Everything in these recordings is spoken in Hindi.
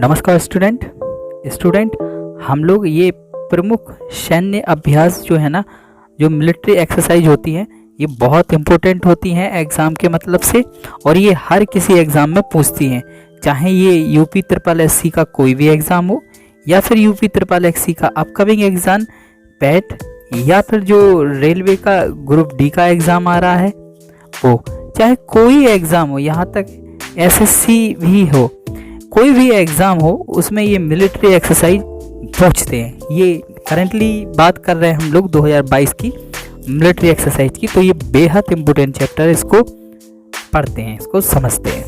नमस्कार स्टूडेंट हम लोग ये प्रमुख सैन्य अभ्यास जो है ना, जो मिलिट्री एक्सरसाइज होती हैं, ये बहुत इम्पोर्टेंट होती हैं एग्ज़ाम के मतलब से, और ये हर किसी एग्ज़ाम में पूछती हैं, चाहे ये यूपी ट्रिपल एससी का कोई भी एग्ज़ाम हो या फिर यूपी ट्रिपल एससी का अपकमिंग एग्ज़ाम पैट, या फिर जो रेलवे का ग्रुप डी का एग्ज़ाम आ रहा है वो, चाहे कोई एग्ज़ाम हो, यहाँ तक एसएससी भी हो, कोई भी एग्ज़ाम हो, उसमें ये मिलिट्री एक्सरसाइज पूछते हैं। ये करंटली बात कर रहे हैं हम लोग 2022 की मिलिट्री एक्सरसाइज की, तो ये बेहद इम्पोर्टेंट चैप्टर, इसको पढ़ते हैं, इसको समझते हैं।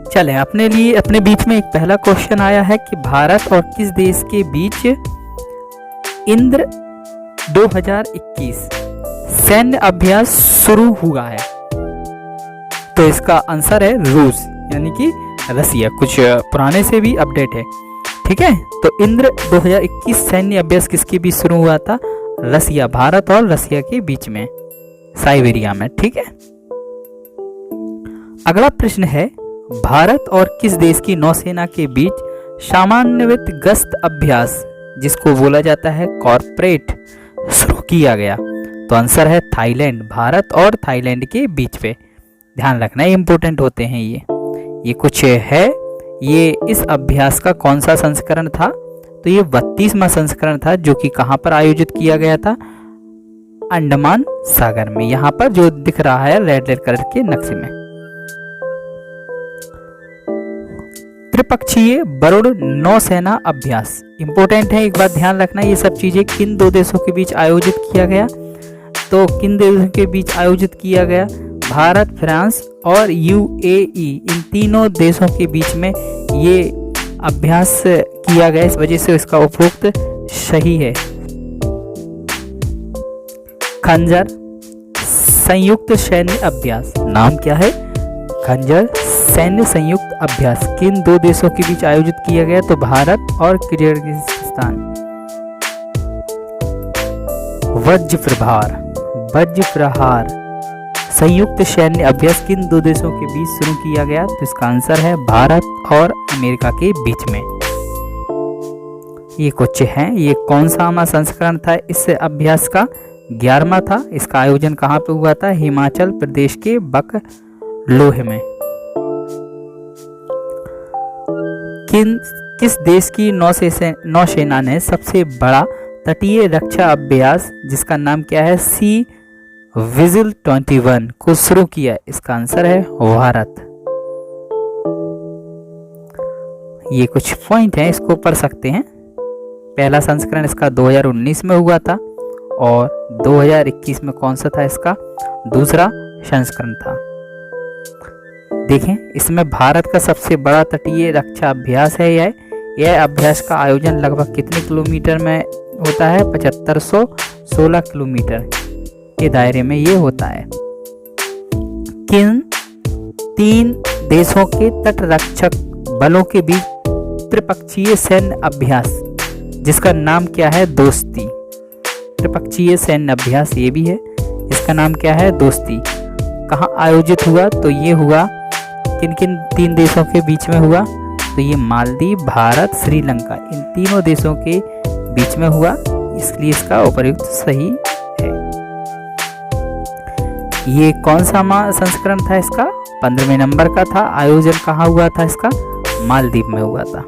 चलें, अपने बीच में एक पहला क्वेश्चन आया है कि भारत और किस देश के बीच इंद्र 2021 सैन्य अभ्यास शुरू हुआ है? तो इसका आंसर है रूस, यानी कि रसिया। कुछ पुराने से भी अपडेट है, ठीक है। तो इंद्र 2021 सैन्य अभ्यास किसके बीच शुरू हुआ था? रसिया, भारत और रसिया के बीच में, साइबेरिया में, ठीक है। अगला प्रश्न है, भारत और किस देश की नौसेना के बीच सामान्यवित गश्त अभ्यास, जिसको बोला जाता है कॉर्पोरेट, शुरू किया गया? तो आंसर है थाईलैंड, भारत और थाईलैंड के बीच पे। ध्यान रखना, इंपॉर्टेंट होते हैं ये कुछ है। ये इस अभ्यास का कौन सा संस्करण था? तो ये 32वां संस्करण था, जो कि कहाँ पर आयोजित किया गया था? अंडमान सागर में, यहाँ पर जो दिख रहा है रेड कलर के नक्शे में। त्रिपक्षीय वरुण नौसेना अभ्यास इंपॉर्टेंट है, एक बात ध्यान रखना, ये सब चीजें किन दो देशों के बीच आयोजित किया गया? तो किन देशों के बीच आयोजित किया गया? भारत, फ्रांस और यूएई, इन तीनों देशों के बीच में ये अभ्यास किया गया, इस वजह से इसका उपयुक्त सही है। खंजर संयुक्त सैन्य अभ्यास, नाम क्या है? खंजर सैन्य संयुक्त अभ्यास किन दो देशों के बीच आयोजित किया गया? तो भारत और किर्गिस्तान। वज्र प्रहार संयुक्त सैन्य अभ्यास किन दो देशों के बीच शुरू किया गया? तो इसका आंसर है भारत और अमेरिका के बीच में। ये कुछ है, ये कौन सा संस्करण था इस अभ्यास का? 11वां था। इसका आयोजन कहाँ पे हुआ था? हिमाचल प्रदेश के बकलोह में। किस देश की नौसेना ने सबसे बड़ा तटीय रक्षा अभ्यास, जिसका नाम क्या है, सी विजिल 21, को शुरू किया? इसका आंसर है भारत। ये कुछ पॉइंट हैं, इसको पढ़ सकते हैं। पहला संस्करण इसका 2019 में हुआ था, और 2021 में कौन सा था? इसका दूसरा संस्करण था। देखें, इसमें भारत का सबसे बड़ा तटीय रक्षा अभ्यास है यह अभ्यास का आयोजन लगभग कितने किलोमीटर में होता है? 7516 किलोमीटर के दायरे में ये होता है। किन तीन देशों के तटरक्षक बलों के बीच त्रिपक्षीय सैन्य अभ्यास, जिसका नाम क्या है? दोस्ती। त्रिपक्षीय सैन्य अभ्यास ये भी है, इसका नाम क्या है? दोस्ती। कहाँ आयोजित हुआ? तो ये हुआ किन किन तीन देशों के बीच में हुआ? तो ये मालदीव, भारत, श्रीलंका, इन तीनों देशों के बीच में हुआ, इसलिए इसका उपयुक्त सही है। ये कौन सा संस्करण था इसका? 15वें नंबर का था। आयोजन कहाँ हुआ था इसका? मालदीव में हुआ था।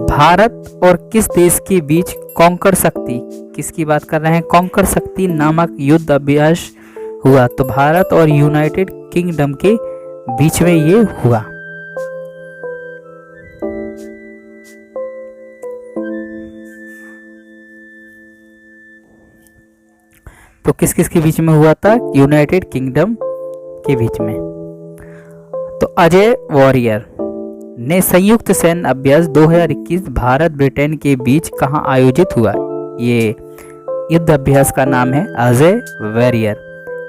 भारत और किस देश के बीच कॉन्कर शक्ति, किसकी बात कर रहे हैं? कॉन्कर शक्ति नामक युद्ध अभ्यास हुआ? तो भारत और यूनाइटेड किंगडम के बीच में ये हुआ। तो किस किस के बीच में हुआ था? यूनाइटेड किंगडम के बीच में। तो अजय वॉरियर ने संयुक्त सैन्य अभ्यास 2021 भारत ब्रिटेन के बीच कहाँ आयोजित हुआ? ये युद्ध अभ्यास का नाम है अजय वॉरियर।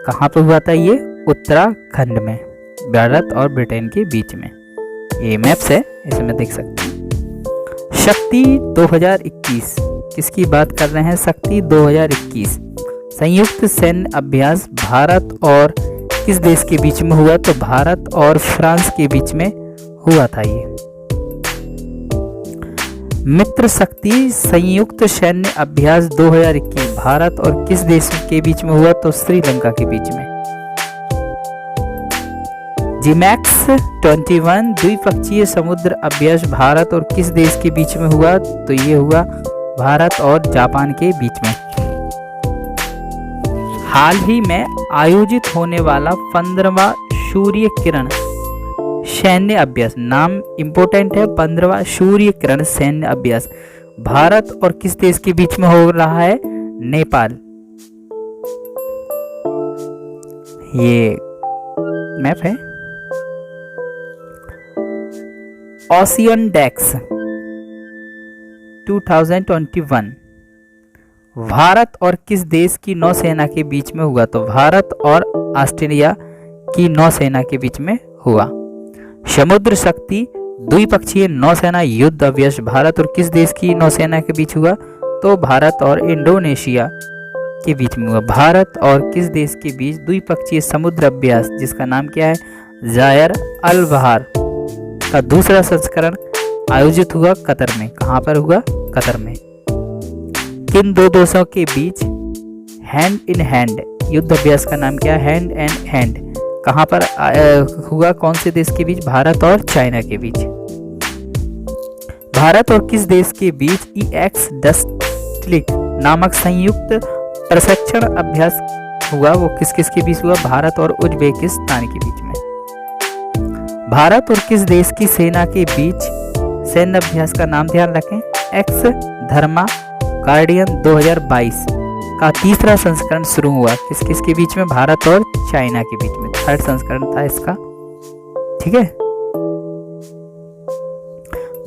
कहाँ पे हुआ था? ये उत्तराखंड में, भारत और ब्रिटेन के बीच में। ये मैप्स है, इसमें देख सकते हैं। शक्ति 2021 किसकी बात कर रहे हैं? शक्ति 2021 संयुक्त सैन्य अभ्यास भारत और किस देश के बीच में हुआ? तो भारत और फ्रांस के बीच में हुआ था ये। मित्र शक्ति संयुक्त सैन्य अभ्यास 2021 भारत और किस देश के बीच में हुआ? तो श्रीलंका के बीच में। जिमैक्स 21 द्विपक्षीय समुद्र अभ्यास भारत और किस देश के बीच में हुआ? तो ये हुआ भारत और जापान के बीच में। हाल ही में आयोजित होने वाला 15वां सूर्य किरण सैन्य अभ्यास, नाम इंपॉर्टेंट है, 15वां सूर्य किरण सैन्य अभ्यास भारत और किस देश के बीच में हो रहा है? नेपाल। ये मैप है। ओशियन डेक्स 2021 भारत और किस देश की नौसेना के बीच में हुआ? तो भारत और ऑस्ट्रेलिया की नौसेना के बीच में हुआ। समुद्र शक्ति द्विपक्षीय नौसेना युद्ध अभ्यास भारत और किस देश की नौसेना के बीच हुआ? तो भारत और इंडोनेशिया के बीच में हुआ। भारत और किस देश के बीच द्विपक्षीय समुद्र अभ्यास, जिसका नाम क्या है? जायर अल बहार का दूसरा संस्करण आयोजित हुआ कतर में। कहां पर हुआ? कतर में। किन दो देशों के बीच हैंड इन हैंड युद्ध अभ्यास का नाम क्या है? Hand and hand. कहां पर हुआ? कौन से देश के बीच? भारत और चाइना के बीच। भारत और किस देश के बीच EX डस्टलिक नामक संयुक्त प्रशिक्षण अभ्यास हुआ? वो किस किस के बीच हुआ? भारत और उज्बेकिस्तान के बीच में। भारत और किस देश की सेना के बीच सैन्य अभ्यास का नाम ध्यान रखें? एक्स धर्मा गार्डियन 2022 का तीसरा संस्करण शुरू हुआ। किस किस के बीच में? भारत और चाइना के बीच में। थर्ड संस्करण था इसका। ठीक है।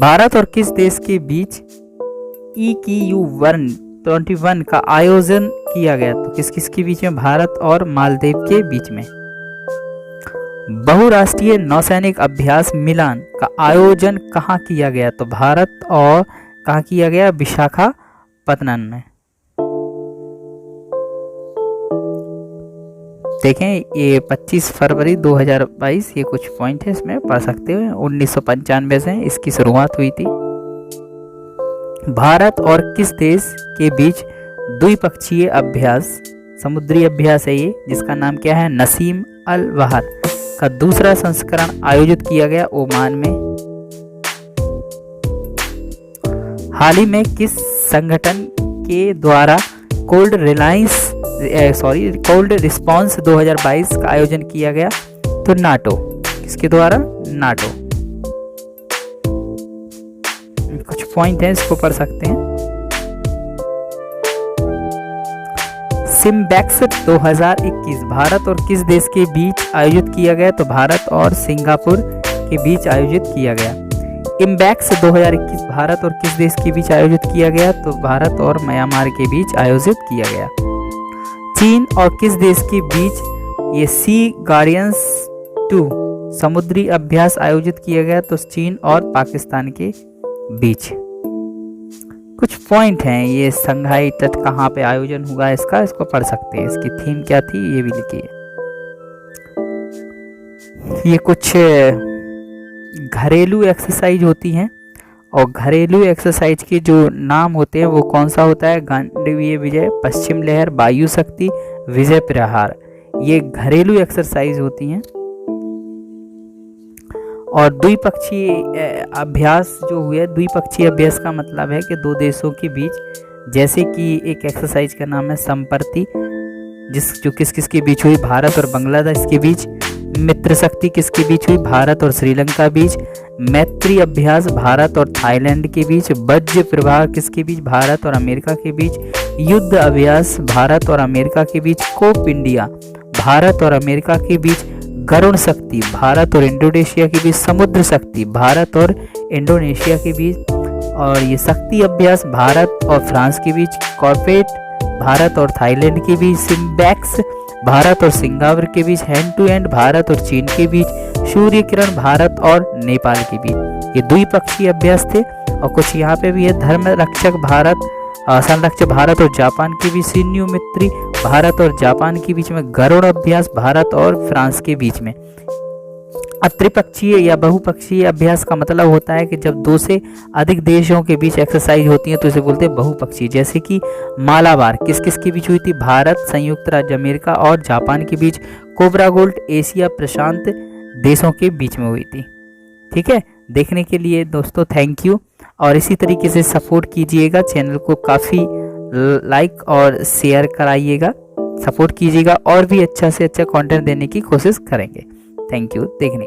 भारत और किस देश के बीच EQU 21 का आयोजन किया गया? तो किस किस के बीच में? भारत और मालदीव के बीच में। बहुराष्ट्रीय नौसैनिक अभ्यास मिलान का आयोजन कहाँ किया गया? तो भारत और कहाँ किया गया? विशाखापत्तनम में। देखें ये 25 फरवरी 2022, ये कुछ पॉइंट है इसमें पढ़ सकते हो। 1995 से इसकी शुरुआत हुई थी। भारत और किस देश के बीच द्विपक्षीय अभ्यास, समुद्री अभ्यास है ये, जिसका नाम क्या है? नसीम अल बहार का दूसरा संस्करण आयोजित किया गया ओमान में। हाल ही में किस संगठन के द्वारा कोल्ड रिस्पॉन्स 2022 का आयोजन किया गया? तो नाटो। किसके द्वारा? नाटो। कुछ पॉइंट है, इसको पढ़ सकते हैं। सिम्बैक्स 2021 भारत और किस देश के बीच आयोजित किया गया? तो भारत और सिंगापुर के बीच आयोजित किया गया। इम्बैक्स 2021 भारत और किस देश के बीच आयोजित किया गया? तो भारत और म्यांमार के बीच आयोजित किया गया। चीन और किस देश के बीच ये सी गार्डियंस 2 समुद्री अभ्यास आयोजित किया गया? तो चीन और पाकिस्तान के बीच। कुछ पॉइंट हैं, ये संघाई तट कहाँ पे आयोजन हुआ इसका, इसको पढ़ सकते हैं। इसकी थीम क्या थी ये भी लिखिए। ये कुछ घरेलू एक्सरसाइज होती हैं और घरेलू एक्सरसाइज के जो नाम होते हैं वो कौन सा होता है? गांडीवीय विजय, पश्चिम लहर, वायु शक्ति, विजय प्रहार। ये घरेलू एक्सरसाइज होती हैं। और द्विपक्षीय अभ्यास जो हुए, द्विपक्षीय अभ्यास का मतलब है कि दो देशों के बीच, जैसे कि एक एक्सरसाइज का नाम है संप्रति, जो किस किस के बीच हुई? भारत और बांग्लादेश के बीच। मित्र शक्ति किसके बीच हुई? भारत और श्रीलंका बीच। मैत्री अभ्यास भारत और थाईलैंड के बीच। वज्र प्रवाह किसके बीच? भारत और अमेरिका के बीच। युद्ध अभ्यास भारत और अमेरिका के बीच। कोप इंडिया भारत और अमेरिका के बीच। गरुण शक्ति भारत और इंडोनेशिया के बीच। समुद्र शक्ति भारत और इंडोनेशिया के बीच। और ये शक्ति अभ्यास भारत और फ्रांस के बीच। कॉर्पेट भारत और थाईलैंड के बीच। सिम्बैक्स भारत और सिंगापुर के बीच। हैंड टू हैंड भारत और चीन के बीच। सूर्य किरण भारत और नेपाल के बीच। ये द्विपक्षीय अभ्यास थे। और कुछ यहाँ पे भी है, धर्म रक्षक भारत, संरक्षक भारत और जापान के बीच। सिन्यू मित्री भारत और जापान के बीच में। गरुड़ अभ्यास भारत और फ्रांस के बीच में। अब त्रिपक्षीय या बहुपक्षीय अभ्यास का मतलब होता है कि जब 2 से अधिक देशों के बीच एक्सरसाइज होती है तो इसे बोलते हैं बहुपक्षीय। जैसे कि मालाबार किस किस के बीच हुई थी? भारत, संयुक्त राज्य अमेरिका और जापान के बीच। कोबरा गोल्ड एशिया प्रशांत देशों के बीच में हुई थी। ठीक है, देखने के लिए दोस्तों थैंक यू, और इसी तरीके से सपोर्ट कीजिएगा चैनल को, काफ़ी लाइक और शेयर कराइएगा, सपोर्ट कीजिएगा और भी अच्छा से अच्छा कंटेंट देने की कोशिश करेंगे। थैंक यू देखने